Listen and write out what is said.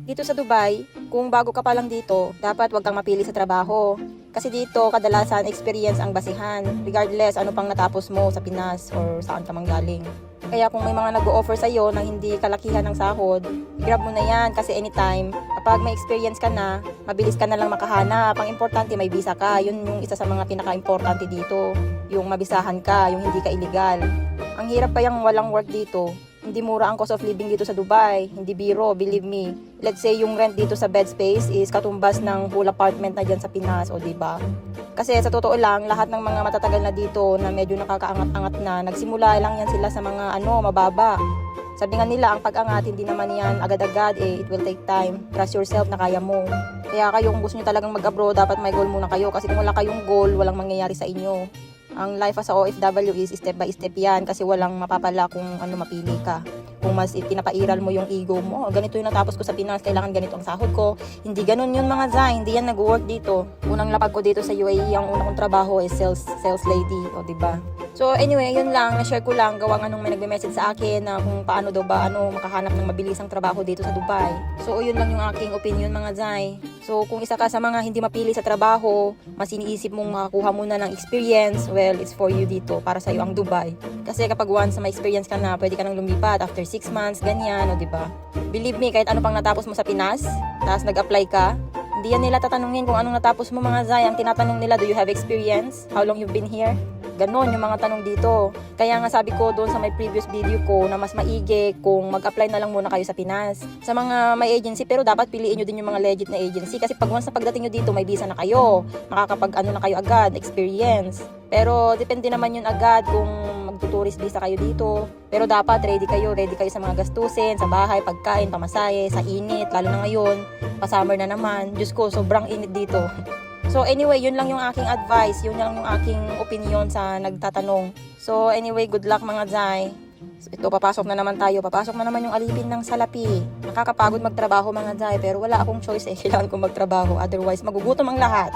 Dito sa Dubai, kung bago ka pa lang dito, dapat wag kang mapili sa trabaho. Kasi dito, kadalasan experience ang basihan, regardless ano pang natapos mo sa Pinas or saan ka manggaling. Kaya kung may mga nag-o-offer sa'yo na hindi kalakihan ng sahod, grab mo na yan kasi anytime, kapag may experience ka na, mabilis ka na lang makahanap. Ang importante, may visa ka. Yun yung isa sa mga pinaka-importante dito. Yung mabisahan ka, yung hindi ka illegal. Ang hirap kayang walang work dito. Hindi mura ang cost of living dito sa Dubai. Hindi biro, believe me. Let's say yung rent dito sa bed space is katumbas ng whole apartment na dyan sa Pinas, o diba? Kasi sa totoo lang, lahat ng mga matatagal na dito na medyo nakakaangat-angat na, nagsimula lang yan sila sa mga mababa. Sabi nga nila, ang pag-angat, hindi naman yan agad-agad, it will take time. Trust yourself na kaya mo. Kaya kayo, kung gusto nyo talagang mag-abroad, dapat may goal muna kayo. Kasi kung wala kayong goal, walang mangyayari sa inyo. Ang life as a OFW is step by step yan kasi walang mapapala kung mapili ka. Kung mas pinapairal mo yung ego mo, ganito yung natapos ko sa Pinas, kailangan ganito ang sahod ko. Hindi ganun yun mga Zay, hindi yan nag-work dito. Unang lapag ko dito sa UAE, ang unang kong trabaho is sales lady, o diba? So anyway, yun lang, na-share ko lang, gawang anong may nagme-message sa akin na kung paano daw ba makahanap ng mabilisang trabaho dito sa Dubai. So yun lang yung aking opinion mga Zay. So kung isa ka sa mga hindi mapili sa trabaho, mas iniisip mong makakuha muna ng experience, well, it's for you dito, para sa'yo ang Dubai. Kasi kapag once may experience ka na, pwede ka nang lumipat after 6 months, ganyan, o diba? Believe me, kahit ano pang natapos mo sa Pinas, tapos nag-apply ka, hindi yan nila tatanungin kung anong natapos mo mga Zay. Ang tinatanong nila, do you have experience? How long you've been here? Ganon yung mga tanong dito. Kaya nga sabi ko doon sa may previous video ko na mas maigi kung mag-apply na lang muna kayo sa Pinas. Sa mga may agency, pero dapat piliin nyo din yung mga legit na agency. Kasi pag once na pagdating nyo dito, may visa na kayo. Makakapag na kayo agad, experience. Pero depende naman yun agad kung magtuturist visa kayo dito. Pero dapat ready kayo sa mga gastusin, sa bahay, pagkain, pamasahe, sa init, lalo na ngayon, pa-summer na naman. Diyos ko, sobrang init dito. So anyway, yun lang yung aking advice, yun lang yung aking opinion sa nagtatanong. So anyway, good luck mga Zay. So, ito, papasok na naman yung alipin ng salapi. Nakakapagod magtrabaho mga Zay, pero wala akong choice kailangan kong magtrabaho, otherwise magugutom ang lahat.